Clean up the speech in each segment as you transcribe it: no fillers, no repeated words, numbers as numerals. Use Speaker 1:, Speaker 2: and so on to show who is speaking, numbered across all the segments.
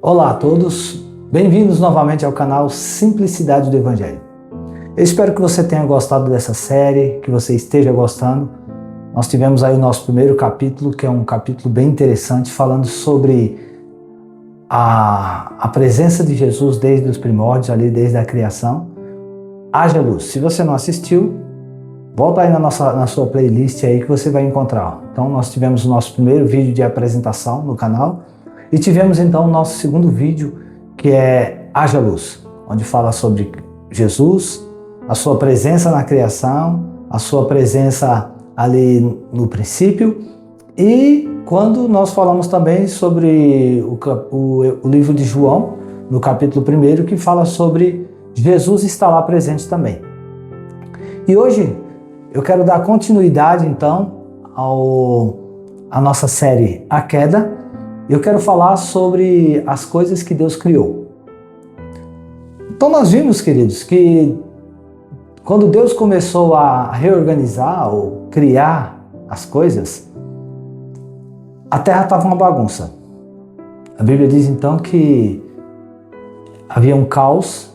Speaker 1: Olá a todos, bem-vindos novamente ao canal Simplicidade do Evangelho. Eu espero que você tenha gostado dessa série, que você esteja gostando. Nós tivemos aí o nosso primeiro capítulo, que é um capítulo bem interessante, falando sobre a presença de Jesus desde os primórdios, ali desde a criação. Haja luz. Se você não assistiu, volta aí na sua playlist aí que você vai encontrar. Então nós tivemos o nosso primeiro vídeo de apresentação no canal e tivemos então o nosso segundo vídeo, que é Haja Luz, onde fala sobre Jesus, a sua presença na criação, a sua presença ali no princípio, e quando nós falamos também sobre o livro de João, no capítulo 1, que fala sobre Jesus estar lá presente também. E hoje eu quero dar continuidade então à nossa série A Queda. Eu quero falar sobre as coisas que Deus criou. Então nós vimos, queridos, que quando Deus começou a reorganizar ou criar as coisas, a terra estava uma bagunça. A Bíblia diz então que havia um caos,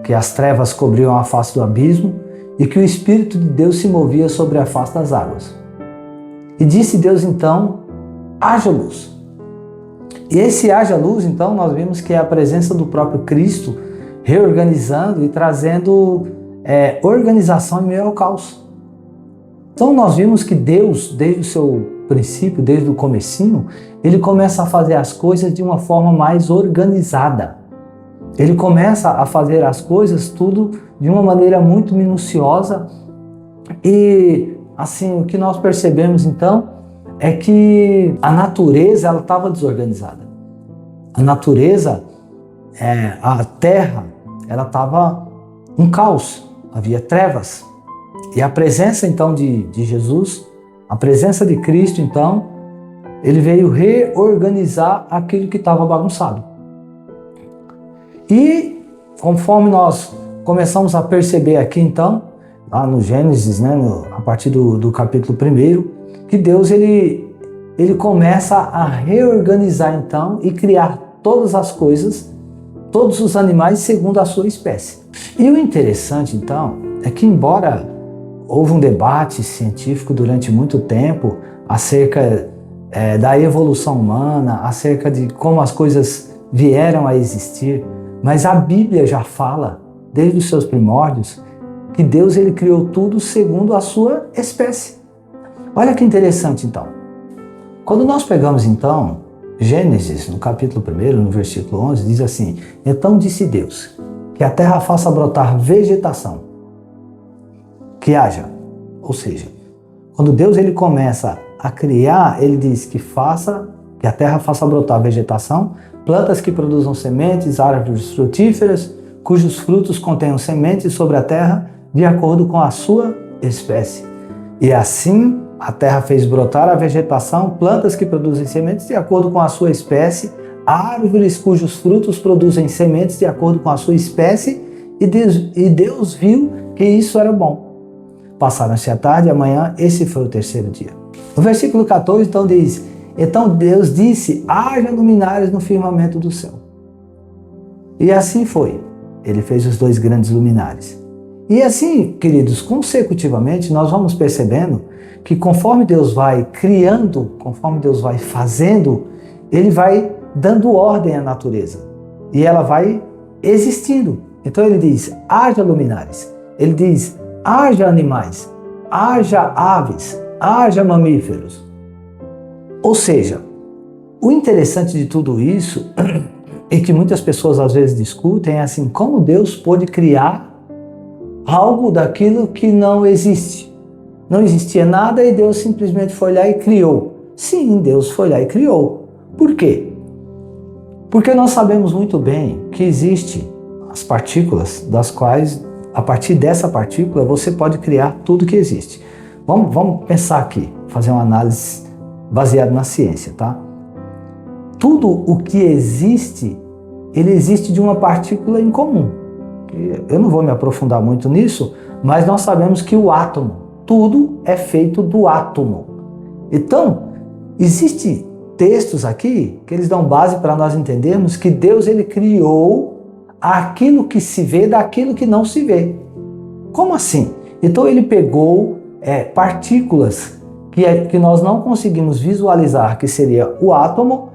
Speaker 1: que as trevas cobriam a face do abismo e que o Espírito de Deus se movia sobre a face das águas. E disse Deus então, haja luz. E esse haja luz, então, nós vimos que é a presença do próprio Cristo reorganizando e trazendo organização em meio ao caos. Então nós vimos que Deus, desde o seu princípio, desde o comecinho, ele começa a fazer as coisas de uma forma mais organizada. Ele começa a fazer as coisas tudo de uma maneira muito minuciosa e, assim, o que nós percebemos então é que a natureza ela estava desorganizada. A natureza, a terra, ela estava um caos, havia trevas. E a presença então de Jesus, a presença de Cristo então, ele veio reorganizar aquilo que estava bagunçado. E conforme nós começamos a perceber aqui então, lá no Gênesis, a partir do capítulo 1, que Deus ele começa a reorganizar então e criar todas as coisas, todos os animais segundo a sua espécie. E o interessante então é que, embora houve um debate científico durante muito tempo acerca da evolução humana, acerca de como as coisas vieram a existir, mas a Bíblia já fala, desde os seus primórdios, que Deus ele criou tudo segundo a sua espécie. Olha que interessante então. Quando nós pegamos então Gênesis, no capítulo 1, no versículo 11, diz assim: então disse Deus, que a terra faça brotar vegetação, que haja. Ou seja, quando Deus ele começa a criar, ele diz que a terra faça brotar vegetação, plantas que produzam sementes, árvores frutíferas, cujos frutos contenham sementes sobre a terra, de acordo com a sua espécie. E assim a terra fez brotar a vegetação, plantas que produzem sementes de acordo com a sua espécie, árvores cujos frutos produzem sementes de acordo com a sua espécie, e Deus viu que isso era bom. Passaram-se a tarde e a manhã, esse foi o terceiro dia. No versículo 14, então diz: então Deus disse, haja luminares no firmamento do céu. E assim foi. Ele fez os 2 grandes luminares. E assim, queridos, consecutivamente, nós vamos percebendo que conforme Deus vai criando, conforme Deus vai fazendo, ele vai dando ordem à natureza. E ela vai existindo. Então ele diz, haja luminares. Ele diz, haja animais, haja aves, haja mamíferos. Ou seja, o interessante de tudo isso, e que muitas pessoas às vezes discutem, é assim, como Deus pôde criar algo daquilo que não existe. Não existia nada e Deus simplesmente foi lá e criou. Sim, Deus foi lá e criou. Por quê? Porque nós sabemos muito bem que existem as partículas, das quais, a partir dessa partícula, você pode criar tudo que existe. Vamos pensar aqui, fazer uma análise baseada na ciência, tá? Tudo o que existe, ele existe de uma partícula em comum. Eu não vou me aprofundar muito nisso, mas nós sabemos que o átomo, tudo é feito do átomo. Então, existe textos aqui que eles dão base para nós entendermos que Deus ele criou aquilo que se vê daquilo que não se vê. Como assim? Então ele pegou partículas que nós não conseguimos visualizar, que seria o átomo,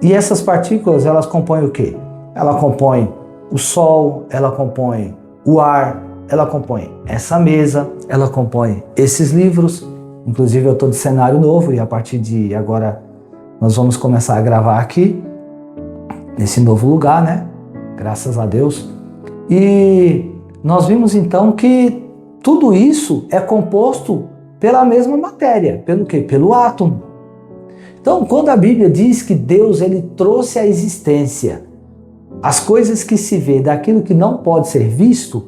Speaker 1: e essas partículas elas compõem o quê? Ela compõe o Sol, ela compõe o ar, ela compõe essa mesa, ela compõe esses livros. Inclusive eu estou de cenário novo e a partir de agora nós vamos começar a gravar aqui, nesse novo lugar, né? Graças a Deus. E nós vimos então que tudo isso é composto pela mesma matéria. Pelo quê? Pelo átomo. Então, quando a Bíblia diz que Deus ele trouxe à existência as coisas que se vê daquilo que não pode ser visto,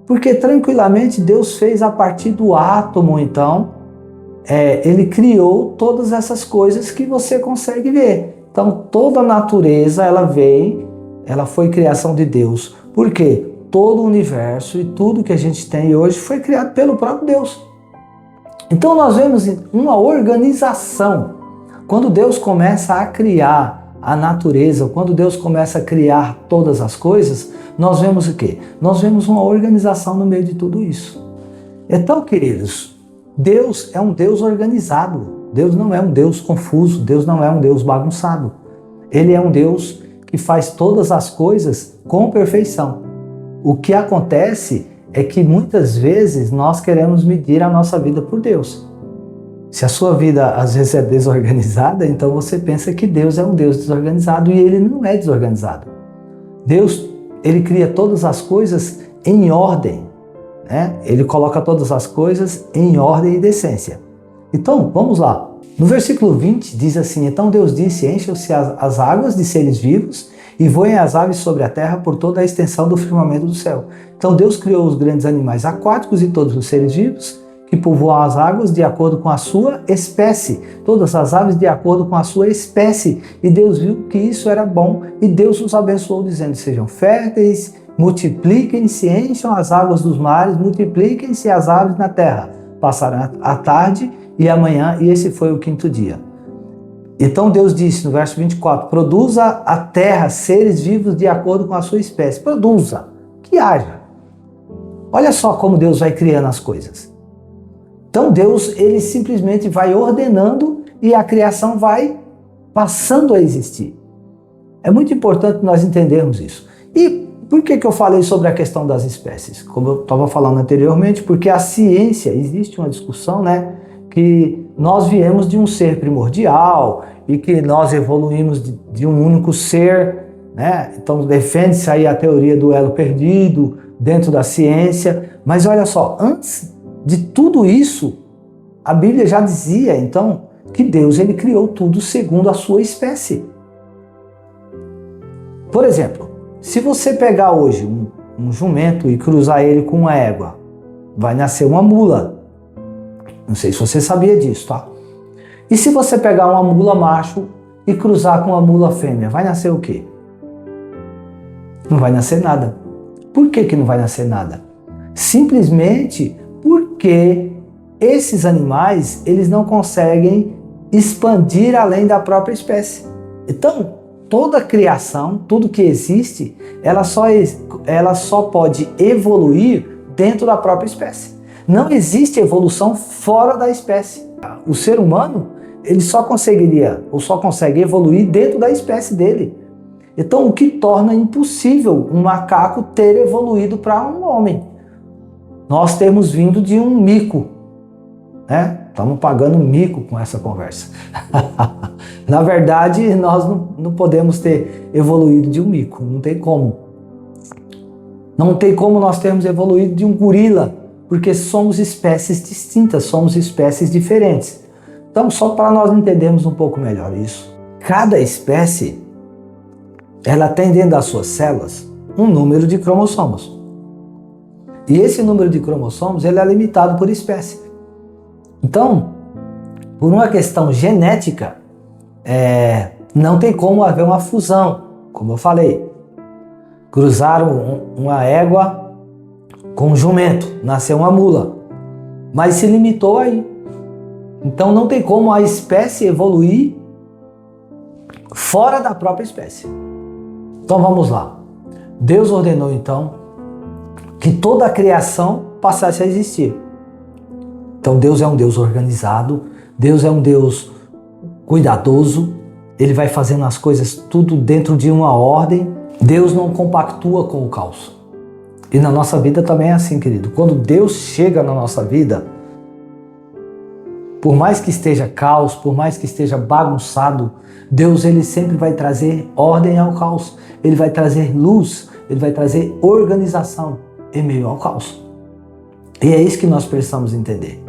Speaker 1: porque tranquilamente Deus fez a partir do átomo, então, ele criou todas essas coisas que você consegue ver. Então, toda a natureza, ela foi criação de Deus. Por quê? Todo o universo e tudo que a gente tem hoje foi criado pelo próprio Deus. Então, nós vemos uma organização. Quando Deus começa a criar a natureza, quando Deus começa a criar todas as coisas, nós vemos o quê? Nós vemos uma organização no meio de tudo isso. Então, queridos, Deus é um Deus organizado. Deus não é um Deus confuso, Deus não é um Deus bagunçado. Ele é um Deus que faz todas as coisas com perfeição. O que acontece é que muitas vezes nós queremos medir a nossa vida por Deus. Se a sua vida às vezes é desorganizada, então você pensa que Deus é um Deus desorganizado e ele não é desorganizado. Deus, ele cria todas as coisas em ordem, né? Ele coloca todas as coisas em ordem e decência. Então, vamos lá. No versículo 20 diz assim: então Deus disse, encham-se as águas de seres vivos e voem as aves sobre a terra por toda a extensão do firmamento do céu. Então Deus criou os grandes animais aquáticos e todos os seres vivos que povoam as águas de acordo com a sua espécie, todas as aves de acordo com a sua espécie. E Deus viu que isso era bom, e Deus os abençoou, dizendo: sejam férteis, multipliquem-se, encham as águas dos mares, multipliquem-se as aves na terra. Passaram a tarde e a manhã, e esse foi o quinto dia. Então Deus disse no verso 24: produza a terra seres vivos de acordo com a sua espécie. Produza, que haja. Olha só como Deus vai criando as coisas. Então Deus, ele simplesmente vai ordenando e a criação vai passando a existir. É muito importante nós entendermos isso. E por que eu falei sobre a questão das espécies? Como eu estava falando anteriormente, porque a ciência, existe uma discussão, né? Que nós viemos de um ser primordial e que nós evoluímos de um único ser, né? Então defende-se aí a teoria do elo perdido dentro da ciência. Mas olha só, antes de tudo isso, a Bíblia já dizia, então, que Deus ele criou tudo segundo a sua espécie. Por exemplo, se você pegar hoje um jumento e cruzar ele com uma égua, vai nascer uma mula. Não sei se você sabia disso, tá? E se você pegar uma mula macho e cruzar com uma mula fêmea, vai nascer o quê? Não vai nascer nada. Por que não vai nascer nada? Simplesmente porque esses animais, eles não conseguem expandir além da própria espécie. Então, toda criação, tudo que existe, ela só pode evoluir dentro da própria espécie. Não existe evolução fora da espécie. O ser humano, ele só consegue evoluir dentro da espécie dele. Então, o que torna impossível um macaco ter evoluído para um homem. Nós temos vindo de um mico, né? Estamos pagando mico com essa conversa. Na verdade, nós não podemos ter evoluído de um mico, não tem como. Não tem como nós termos evoluído de um gorila, porque somos espécies distintas, somos espécies diferentes. Então, só para nós entendermos um pouco melhor isso, cada espécie, ela tem dentro das suas células um número de cromossomos. E esse número de cromossomos, ele é limitado por espécie. Então, por uma questão genética, não tem como haver uma fusão, como eu falei. Cruzaram uma égua com um jumento, nasceu uma mula, mas se limitou aí. Então não tem como a espécie evoluir fora da própria espécie. Então vamos lá. Deus ordenou então que toda a criação passasse a existir. Então Deus é um Deus organizado, Deus é um Deus cuidadoso, Ele vai fazendo as coisas tudo dentro de uma ordem. Deus não compactua com o caos. E na nossa vida também é assim, querido. Quando Deus chega na nossa vida, por mais que esteja caos, por mais que esteja bagunçado, Deus ele sempre vai trazer ordem ao caos. Ele vai trazer luz, ele vai trazer organização em meio ao caos. E é isso que nós precisamos entender.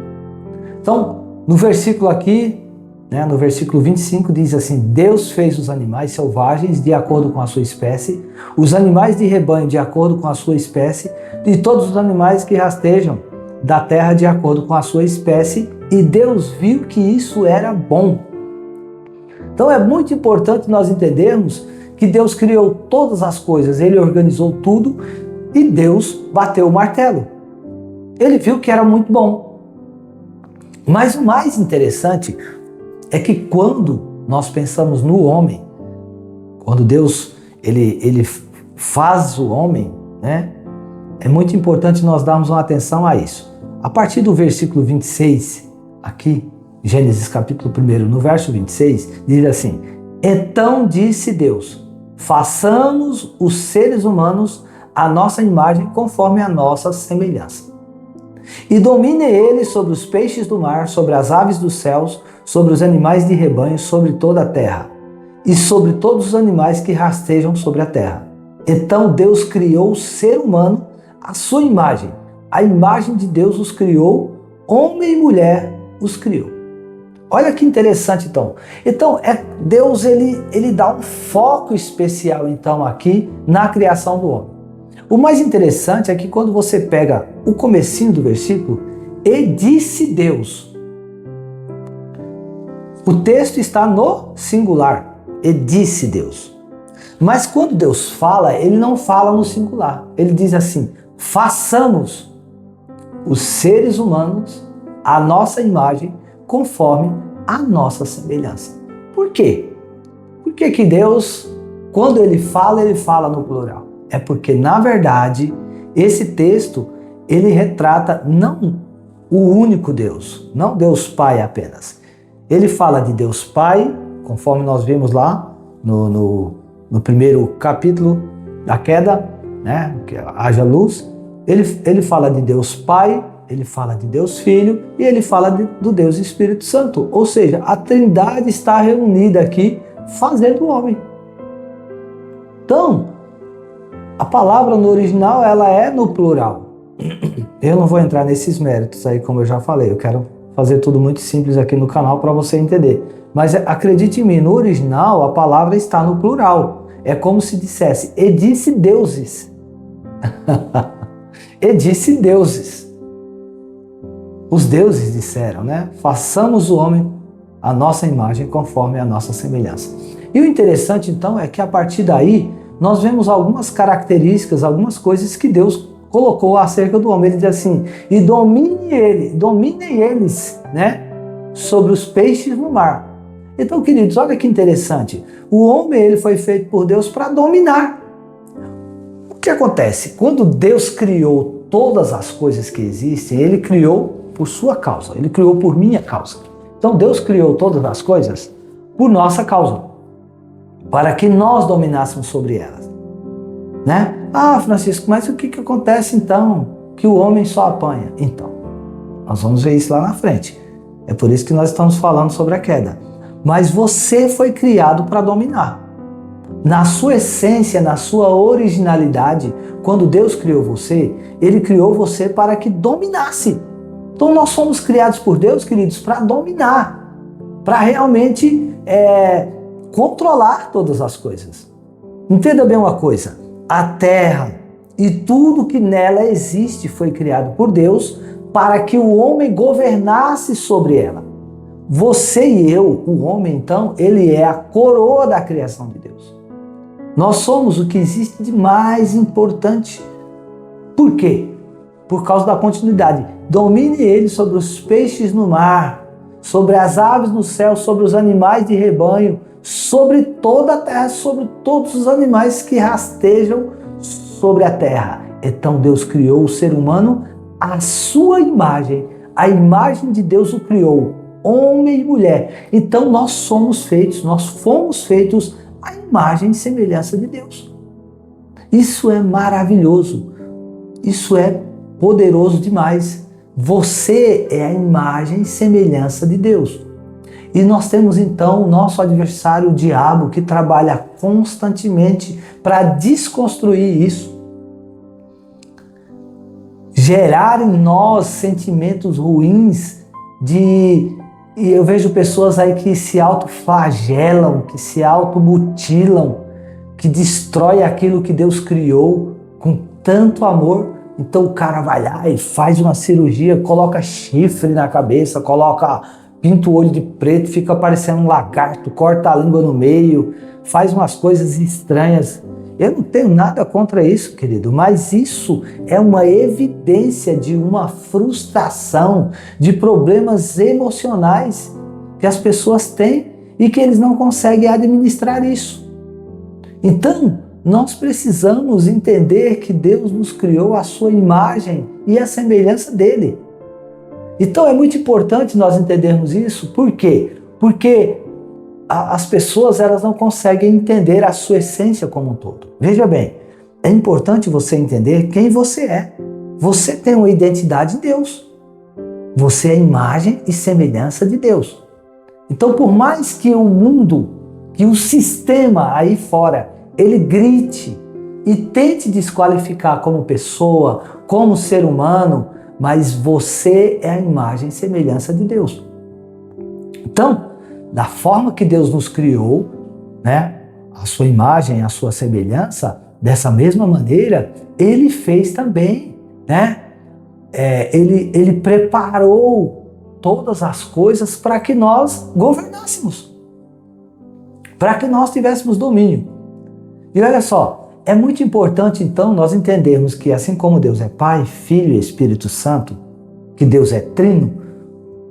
Speaker 1: Então, no versículo aqui, no versículo 25 diz assim: Deus fez os animais selvagens de acordo com a sua espécie, os animais de rebanho de acordo com a sua espécie, e todos os animais que rastejam da terra de acordo com a sua espécie, e Deus viu que isso era bom. Então é muito importante nós entendermos que Deus criou todas as coisas, Ele organizou tudo e Deus bateu o martelo. Ele viu que era muito bom. Mas o mais interessante é que quando nós pensamos no homem, quando Deus ele faz o homem, é muito importante nós darmos uma atenção a isso. A partir do versículo 26, aqui, Gênesis capítulo 1, no verso 26, diz assim: Então disse Deus, façamos os seres humanos à nossa imagem conforme a nossa semelhança. E domine eles sobre os peixes do mar, sobre as aves dos céus, sobre os animais de rebanho, sobre toda a terra, e sobre todos os animais que rastejam sobre a terra. Então Deus criou o ser humano à sua imagem. A imagem de Deus os criou, homem e mulher os criou. Olha que interessante então. Então Deus ele dá um foco especial então aqui na criação do homem. O mais interessante é que quando você pega o comecinho do versículo, e disse Deus. O texto está no singular, e disse Deus. Mas quando Deus fala, ele não fala no singular. Ele diz assim: façamos os seres humanos à nossa imagem, conforme a nossa semelhança. Por quê? Por que Deus, quando ele fala no plural? É porque, na verdade, esse texto, ele retrata não o único Deus, não Deus Pai apenas. Ele fala de Deus Pai, conforme nós vimos lá no primeiro capítulo da queda, que haja luz. Ele fala de Deus Pai, ele fala de Deus Filho e ele fala do Deus Espírito Santo. Ou seja, a Trindade está reunida aqui fazendo o homem. Então, a palavra no original ela é no plural. Eu não vou entrar nesses méritos aí, como eu já falei. Eu quero fazer tudo muito simples aqui no canal para você entender. Mas acredite em mim, no original a palavra está no plural. É como se dissesse, e disse deuses. E disse deuses. Os deuses disseram, façamos o homem à nossa imagem conforme a nossa semelhança. E o interessante então é que a partir daí nós vemos algumas características, algumas coisas que Deus colocou acerca do homem. Ele diz assim: e dominem eles, sobre os peixes no mar. Então, queridos, olha que interessante. O homem ele foi feito por Deus para dominar. O que acontece? Quando Deus criou todas as coisas que existem, ele criou por sua causa, ele criou por minha causa. Então Deus criou todas as coisas por nossa causa, para que nós dominássemos sobre elas. Ah, Francisco, mas o que acontece então? Que o homem só apanha. Então, nós vamos ver isso lá na frente. É por isso que nós estamos falando sobre a queda. Mas você foi criado para dominar. Na sua essência, na sua originalidade, quando Deus criou você, Ele criou você para que dominasse. Então nós somos criados por Deus, queridos, para dominar, para realmente controlar todas as coisas. Entenda bem uma coisa, a terra e tudo que nela existe foi criado por Deus para que o homem governasse sobre ela. Você e eu, o homem então, ele é a coroa da criação de Deus. Nós somos o que existe de mais importante. Por quê? Por causa da continuidade. Domine ele sobre os peixes no mar, sobre as aves no céu, sobre os animais de rebanho, sobre toda a terra, sobre todos os animais que rastejam sobre a terra. Então Deus criou o ser humano à sua imagem. A imagem de Deus o criou, homem e mulher. Então nós fomos feitos à imagem e semelhança de Deus. Isso é maravilhoso. Isso é poderoso demais. Você é a imagem e semelhança de Deus. E nós temos então o nosso adversário, o diabo, que trabalha constantemente para desconstruir isso. Gerar em nós sentimentos ruins e eu vejo pessoas aí que se autoflagelam, que se automutilam, que destrói aquilo que Deus criou com tanto amor. Então o cara vai lá e faz uma cirurgia, coloca chifre na cabeça, pinta o olho de preto, fica parecendo um lagarto, corta a língua no meio, faz umas coisas estranhas. Eu não tenho nada contra isso, querido, mas isso é uma evidência de uma frustração, de problemas emocionais que as pessoas têm e que eles não conseguem administrar isso. Então, nós precisamos entender que Deus nos criou à sua imagem e à semelhança dele. Então é muito importante nós entendermos isso. Por quê? Porque as pessoas elas não conseguem entender a sua essência como um todo. Veja bem, é importante você entender quem você é. Você tem uma identidade em Deus. Você é a imagem e semelhança de Deus. Então, por mais que o mundo, que o sistema aí fora, ele grite e tente desqualificar como pessoa, como ser humano, mas você é a imagem e semelhança de Deus. Então, da forma que Deus nos criou, né, a sua imagem, a sua semelhança, dessa mesma maneira, Ele fez também, né? Ele preparou todas as coisas para que nós governássemos, para que nós tivéssemos domínio. E olha só, é muito importante então nós entendermos que assim como Deus é Pai, Filho e Espírito Santo, que Deus é trino,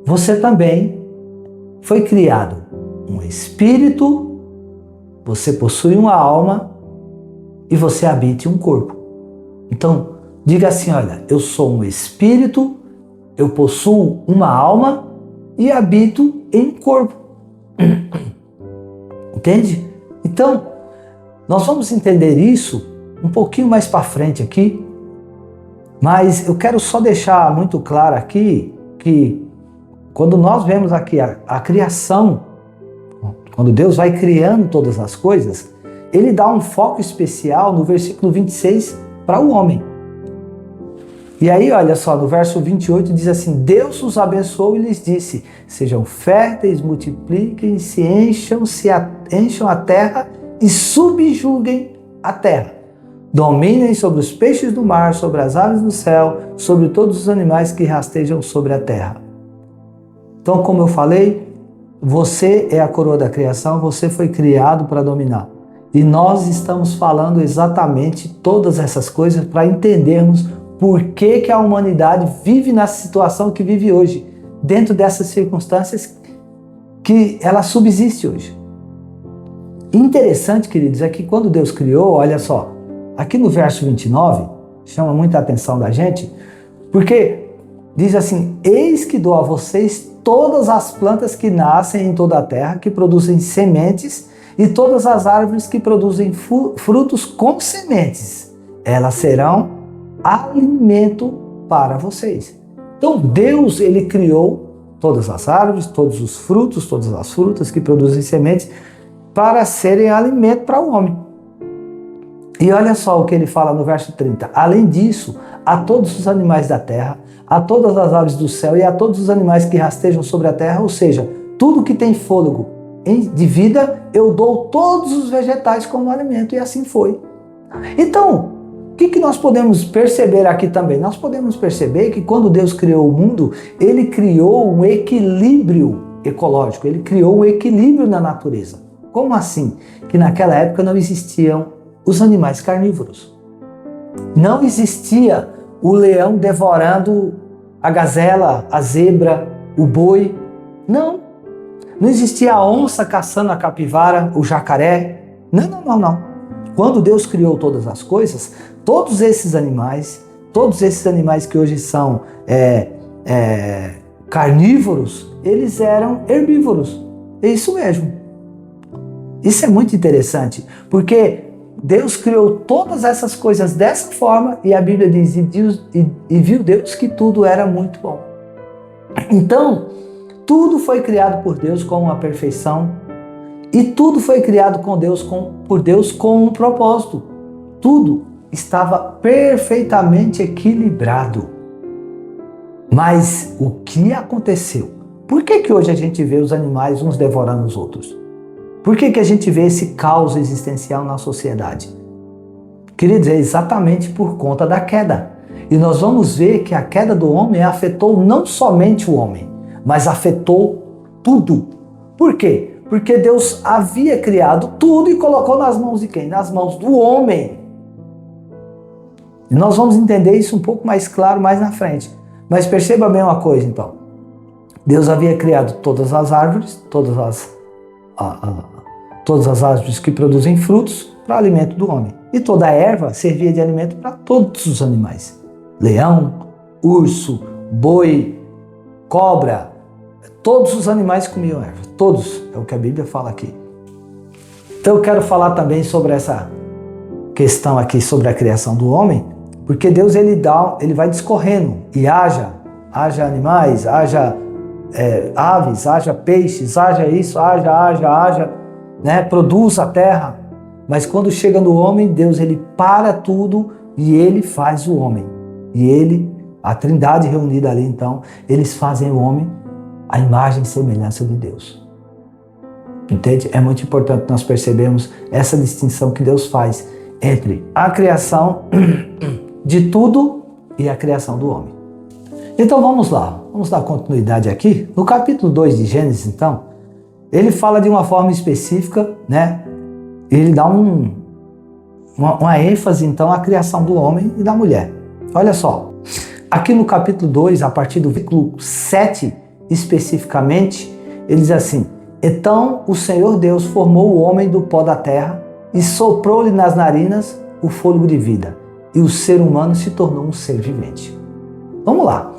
Speaker 1: você também foi criado um espírito, você possui uma alma e você habita em um corpo. Então, diga assim, olha, eu sou um espírito, eu possuo uma alma e habito em um corpo. Entende? Então, nós vamos entender isso um pouquinho mais para frente aqui, mas eu quero só deixar muito claro aqui que quando nós vemos aqui a criação, quando Deus vai criando todas as coisas, Ele dá um foco especial no versículo 26 para o homem. E aí, olha só, no verso 28 diz assim, Deus os abençoou e lhes disse, sejam férteis, multipliquem-se, encham a terra e subjuguem a terra. Dominem sobre os peixes do mar, sobre as aves do céu, sobre todos os animais que rastejam sobre a terra. Então, como eu falei, você é a coroa da criação, você foi criado para dominar. E nós estamos falando exatamente todas essas coisas para entendermos por que a humanidade vive na situação que vive hoje, dentro dessas circunstâncias que ela subsiste hoje. Interessante, queridos, é que quando Deus criou, olha só, aqui no verso 29, chama muita atenção da gente, porque diz assim, eis que dou a vocês todas as plantas que nascem em toda a terra, que produzem sementes, e todas as árvores que produzem frutos com sementes. Elas serão alimento para vocês. Então Deus, Ele criou todas as árvores, todos os frutos, todas as frutas que produzem sementes para serem alimento para o homem. E olha só o que ele fala no verso 30. Além disso, a todos os animais da terra, a todas as aves do céu e a todos os animais que rastejam sobre a terra, ou seja, tudo que tem fôlego de vida, eu dou todos os vegetais como alimento, e assim foi. Então, o que nós podemos perceber aqui também? Nós podemos perceber que quando Deus criou o mundo, Ele criou um equilíbrio ecológico, Ele criou um equilíbrio na natureza. Como assim? Que naquela época não existiam os animais carnívoros. Não existia o leão devorando a gazela, a zebra, o boi. Não. Não existia a onça caçando a capivara, o jacaré. Não. Quando Deus criou todas as coisas, todos esses animais que hoje são carnívoros, eles eram herbívoros. É isso mesmo. Isso é muito interessante, porque Deus criou todas essas coisas dessa forma e a Bíblia diz, e viu Deus que tudo era muito bom. Então, tudo foi criado por Deus com uma perfeição e tudo foi criado por Deus com um propósito. Tudo estava perfeitamente equilibrado. Mas o que aconteceu? Por que hoje a gente vê os animais uns devorando os outros? Por que a gente vê esse caos existencial na sociedade? Queridos, é exatamente por conta da queda. E nós vamos ver que a queda do homem afetou não somente o homem, mas afetou tudo. Por quê? Porque Deus havia criado tudo e colocou nas mãos de quem? Nas mãos do homem. E nós vamos entender isso um pouco mais claro mais na frente. Mas perceba bem uma coisa então. Deus havia criado todas as árvores, todas as árvores que produzem frutos para alimento do homem. E toda a erva servia de alimento para todos os animais. Leão, urso, boi, cobra, todos os animais comiam erva. Todos, é o que a Bíblia fala aqui. Então eu quero falar também sobre essa questão aqui, sobre a criação do homem, porque Deus ele vai discorrendo e haja animais, haja aves, haja peixes, haja isso, haja, né? Produz a terra. Mas quando chega no homem, Deus ele para tudo e ele faz o homem. E ele, a Trindade reunida ali então, eles fazem o homem à imagem e semelhança de Deus. Entende? É muito importante nós percebermos essa distinção que Deus faz entre a criação de tudo e a criação do homem. Então vamos lá, vamos dar continuidade aqui. No capítulo 2 de Gênesis, então, ele fala de uma forma específica, né? Ele dá uma ênfase, então, à criação do homem e da mulher. Olha só, aqui no capítulo 2, a partir do versículo 7, especificamente, ele diz assim: então o Senhor Deus formou o homem do pó da terra e soprou-lhe nas narinas o fôlego de vida, e o ser humano se tornou um ser vivente. Vamos lá.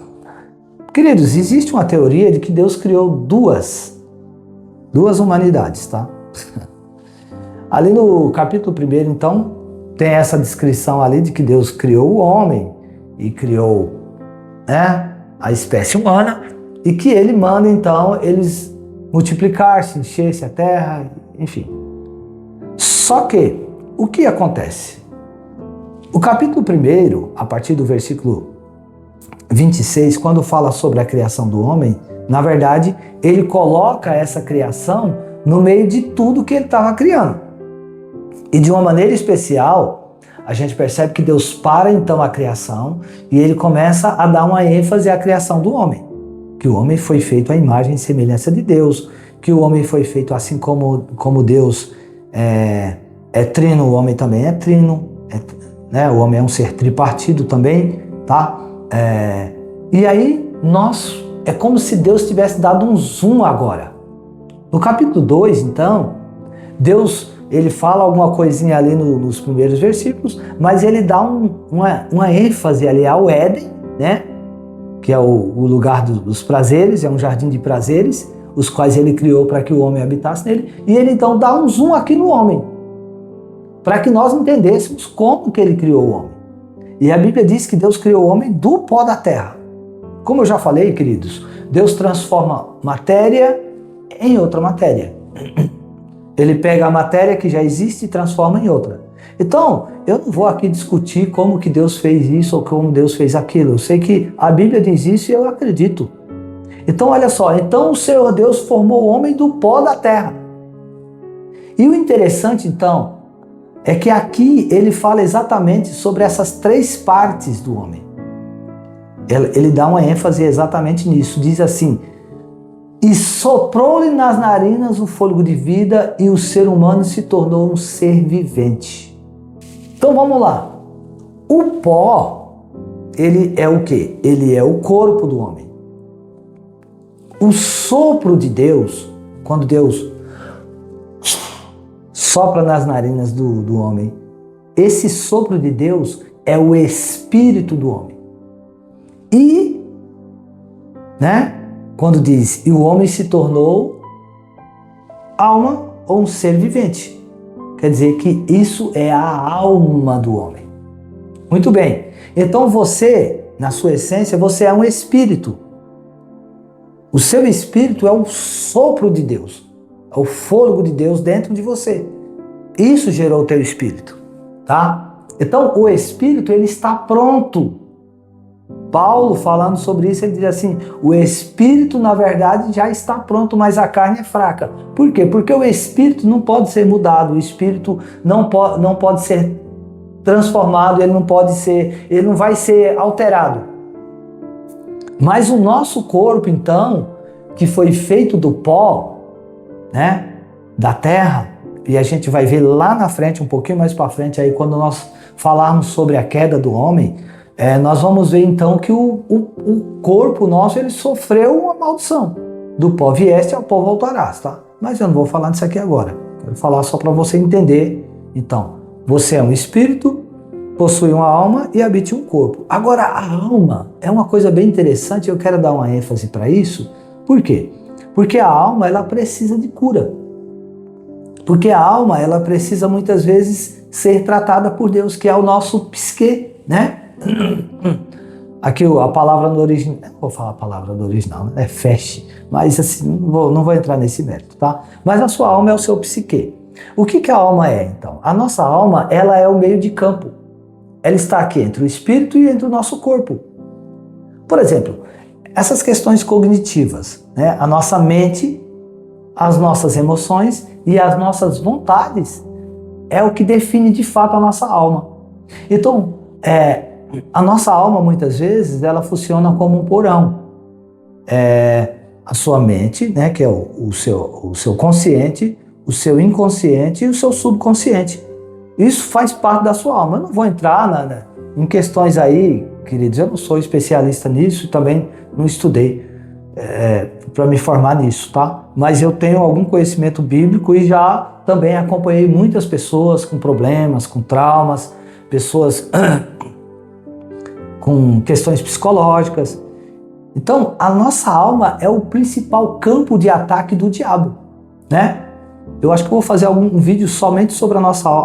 Speaker 1: Queridos, existe uma teoria de que Deus criou duas humanidades, tá? Ali no capítulo 1, então, tem essa descrição ali de que Deus criou o homem e criou, né, a espécie humana e que ele manda, então, eles multiplicar-se, encher-se a terra, enfim. Só que, o que acontece? O capítulo 1, a partir do versículo 26, quando fala sobre a criação do homem, na verdade, ele coloca essa criação no meio de tudo que ele estava criando. E de uma maneira especial, a gente percebe que Deus para então a criação e ele começa a dar uma ênfase à criação do homem. Que o homem foi feito à imagem e semelhança de Deus, que o homem foi feito assim como Deus é trino, o homem também é trino, né? O homem é um ser tripartido também, tá? E aí, é como se Deus tivesse dado um zoom agora. No capítulo 2, então, Deus, ele fala alguma coisinha ali nos primeiros versículos, mas ele dá uma ênfase ali ao Éden, né? Que é o lugar dos prazeres, é um jardim de prazeres, os quais ele criou para que o homem habitasse nele, e ele então dá um zoom aqui no homem, para que nós entendêssemos como que ele criou o homem. E a Bíblia diz que Deus criou o homem do pó da terra. Como eu já falei, queridos, Deus transforma matéria em outra matéria. Ele pega a matéria que já existe e transforma em outra. Então, eu não vou aqui discutir como que Deus fez isso ou como Deus fez aquilo. Eu sei que a Bíblia diz isso e eu acredito. Então, olha só. Então, o Senhor Deus formou o homem do pó da terra. E o interessante, então, é que aqui ele fala exatamente sobre essas três partes do homem. Ele dá uma ênfase exatamente nisso. Diz assim: e soprou-lhe nas narinas o fôlego de vida e o ser humano se tornou um ser vivente. Então vamos lá. O pó, ele é o quê? Ele é o corpo do homem. o sopro de Deus, quando Deus sopra nas narinas do homem, esse sopro de Deus é o espírito do homem. E, quando diz, e o homem se tornou alma ou um ser vivente, quer dizer que isso é a alma do homem. Muito bem, então você, na sua essência, você é um espírito. O seu espírito é o sopro de Deus, é o fôlego de Deus dentro de você. Isso gerou o teu espírito, tá? Então, o espírito, ele está pronto. Paulo, falando sobre isso, ele diz assim, o espírito, na verdade, já está pronto, mas a carne é fraca. Por quê? Porque o espírito não pode ser mudado, o espírito não pode ser transformado, ele não vai ser alterado. Mas o nosso corpo, então, que foi feito do pó, da terra, e a gente vai ver lá na frente, um pouquinho mais para frente, aí quando nós falarmos sobre a queda do homem, nós vamos ver então que o corpo nosso, ele sofreu uma maldição. Do pó vieste, ao pó voltarás, tá? Mas eu não vou falar disso aqui agora. Quero falar só para você entender. Então, você é um espírito, possui uma alma e habita um corpo. Agora, a alma é uma coisa bem interessante, eu quero dar uma ênfase para isso. Por quê? Porque a alma, ela precisa de cura. Porque a alma, ela precisa muitas vezes ser tratada por Deus, que é o nosso psique, Aqui a palavra no original, não vou falar a palavra do original, é feste, mas assim, não vou entrar nesse mérito, tá? Mas a sua alma é o seu psique. O que a alma é, então? A nossa alma, ela é o meio de campo. Ela está aqui entre o espírito e entre o nosso corpo. Por exemplo, essas questões cognitivas, a nossa mente, as nossas emoções e as nossas vontades é o que define de fato a nossa alma. Então, a nossa alma, muitas vezes, ela funciona como um porão. A sua mente, que é o seu consciente, o seu inconsciente e o seu subconsciente. Isso faz parte da sua alma. Eu não vou entrar em questões aí, queridos, eu não sou especialista nisso, também não estudei para me formar nisso, tá? Mas eu tenho algum conhecimento bíblico e já também acompanhei muitas pessoas com problemas, com traumas, pessoas com questões psicológicas. Então, a nossa alma é o principal campo de ataque do diabo, Eu acho que eu vou fazer um vídeo somente sobre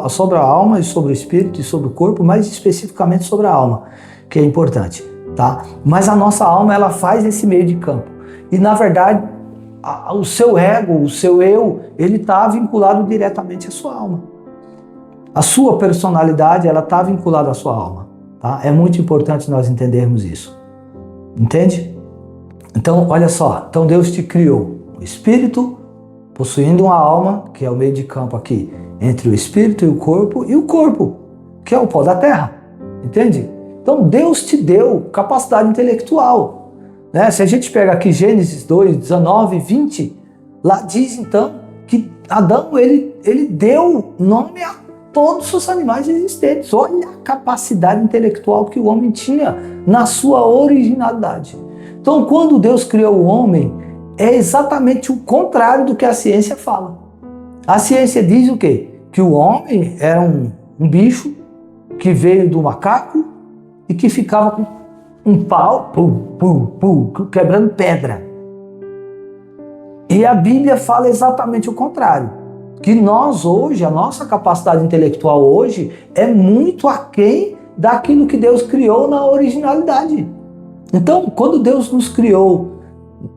Speaker 1: sobre a alma e sobre o espírito e sobre o corpo, mais especificamente sobre a alma, que é importante, tá? Mas a nossa alma, ela faz esse meio de campo. E, na verdade, o seu ego, o seu eu, ele está vinculado diretamente à sua alma. A sua personalidade, ela está vinculada à sua alma, tá? É muito importante nós entendermos isso. Entende? Então, olha só. Então, Deus te criou o espírito, possuindo uma alma, que é o meio de campo aqui, entre o espírito e o corpo, que é o pó da terra. Entende? Então, Deus te deu capacidade intelectual. Se a gente pega aqui Gênesis 2, 19, 20, lá diz então que Adão, ele deu nome a todos os animais existentes. Olha a capacidade intelectual que o homem tinha na sua originalidade. Então, quando Deus criou o homem, é exatamente o contrário do que a ciência fala. A ciência diz o quê? Que o homem era um bicho que veio do macaco e que ficava com um pau, quebrando pedra. E a Bíblia fala exatamente o contrário. Que nós hoje, a nossa capacidade intelectual hoje, é muito aquém daquilo que Deus criou na originalidade. Então, quando Deus nos criou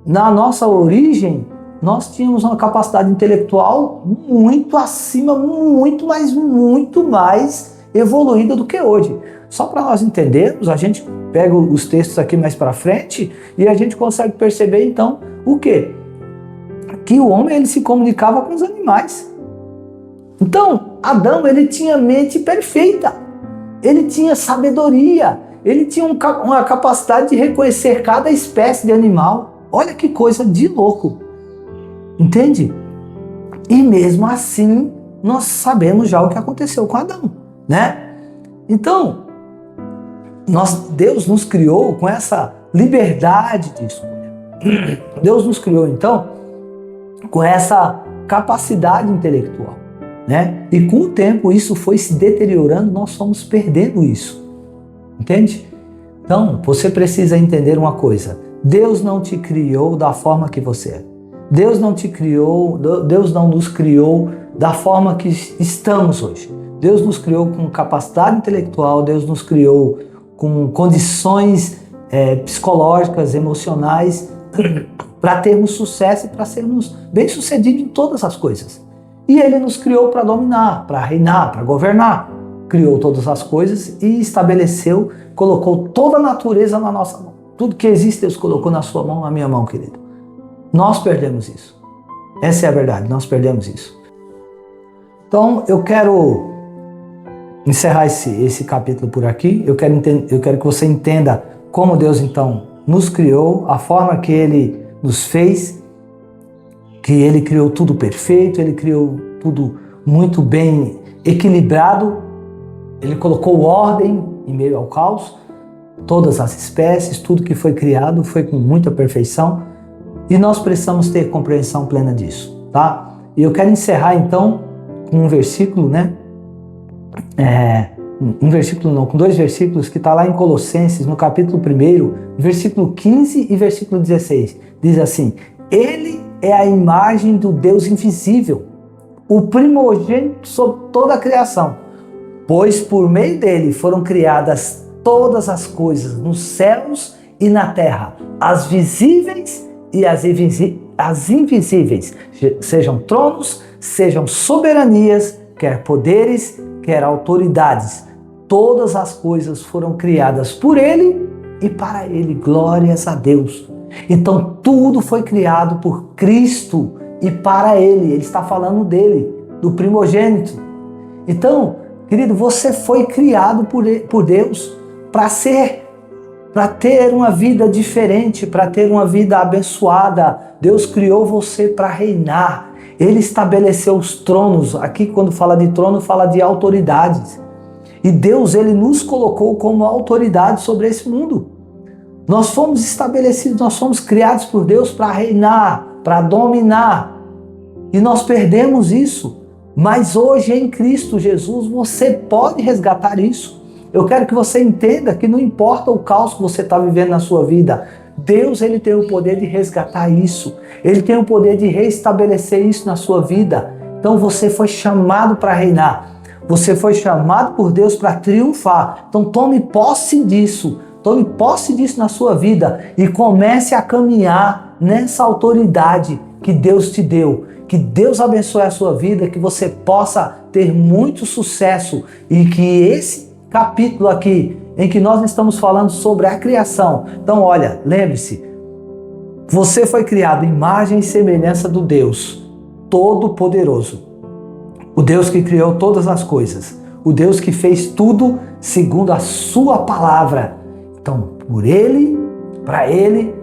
Speaker 1: na nossa origem, nós tínhamos uma capacidade intelectual muito acima, muito mais evoluída do que hoje. Só para nós entendermos, a gente pega os textos aqui mais para frente e a gente consegue perceber então o quê? Que o homem, ele se comunicava com os animais. Então, Adão, ele tinha mente perfeita, ele tinha sabedoria, ele tinha uma capacidade de reconhecer cada espécie de animal. Olha que coisa de louco, entende? E mesmo assim, nós sabemos já o que aconteceu com Adão, Então, Deus nos criou com essa liberdade de escolha. Deus nos criou então com essa capacidade intelectual, né? E com o tempo isso foi se deteriorando, nós fomos perdendo isso, entende? Então você precisa entender uma coisa: Deus não te criou da forma que você é. Deus não te criou, Deus não nos criou da forma que estamos hoje. Deus nos criou com capacidade intelectual, Deus nos criou com condições psicológicas, emocionais, para termos sucesso e para sermos bem-sucedidos em todas as coisas. E Ele nos criou para dominar, para reinar, para governar. Criou todas as coisas e estabeleceu, colocou toda a natureza na nossa mão. Tudo que existe Deus colocou na sua mão, na minha mão, querido. Nós perdemos isso. Essa é a verdade, nós perdemos isso. Então eu quero encerrar esse capítulo por aqui. Eu quero que você entenda como Deus então nos criou, a forma que Ele nos fez, que Ele criou tudo perfeito, Ele criou tudo muito bem equilibrado, Ele colocou ordem em meio ao caos, todas as espécies, tudo que foi criado foi com muita perfeição e nós precisamos ter compreensão plena disso, tá? E eu quero encerrar então com um versículo, né? Com dois versículos que está lá em Colossenses, no capítulo 1, versículo 15 e versículo 16. Diz assim: Ele é a imagem do Deus invisível, o primogênito sobre toda a criação, pois por meio dele foram criadas todas as coisas nos céus e na terra, as visíveis e as invisíveis, sejam tronos, sejam soberanias, quer poderes, quer autoridades. Todas as coisas foram criadas por Ele e para Ele. Glórias a Deus. Então tudo foi criado por Cristo e para Ele. Ele está falando dele, do primogênito. Então, querido, você foi criado por Deus para ter uma vida diferente, para ter uma vida abençoada. Deus criou você para reinar. Ele estabeleceu os tronos. Aqui, quando fala de trono, fala de autoridades. E Deus, Ele nos colocou como autoridade sobre esse mundo. Nós fomos estabelecidos, nós fomos criados por Deus para reinar, para dominar. E nós perdemos isso. Mas hoje, em Cristo Jesus, você pode resgatar isso. Eu quero que você entenda que não importa o caos que você está vivendo na sua vida, Deus, Ele tem o poder de resgatar isso. Ele tem o poder de restabelecer isso na sua vida. Então você foi chamado para reinar. Você foi chamado por Deus para triunfar. Então tome posse disso. Tome posse disso na sua vida e comece a caminhar nessa autoridade que Deus te deu. Que Deus abençoe a sua vida, que você possa ter muito sucesso e que esse capítulo aqui, em que nós estamos falando sobre a criação. Então, olha, lembre-se, você foi criado imagem e semelhança do Deus Todo-Poderoso. O Deus que criou todas as coisas. O Deus que fez tudo segundo a sua palavra. Então, por Ele, para Ele,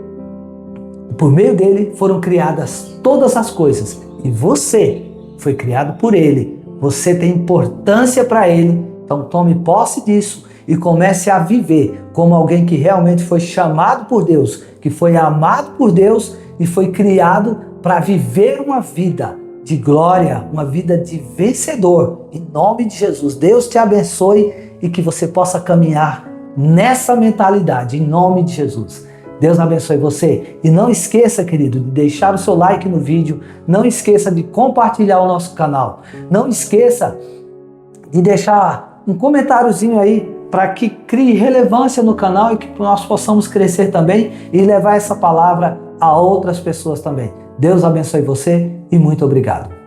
Speaker 1: por meio dele foram criadas todas as coisas. E você foi criado por Ele. Você tem importância para Ele. Então, tome posse disso e comece a viver como alguém que realmente foi chamado por Deus, que foi amado por Deus e foi criado para viver uma vida de glória, uma vida de vencedor. Em nome de Jesus, Deus te abençoe e que você possa caminhar nessa mentalidade, em nome de Jesus. Deus abençoe você. E não esqueça, querido, de deixar o seu like no vídeo, não esqueça de compartilhar o nosso canal, não esqueça de deixar um comentáriozinho aí para que crie relevância no canal e que nós possamos crescer também e levar essa palavra a outras pessoas também. Deus abençoe você e muito obrigado.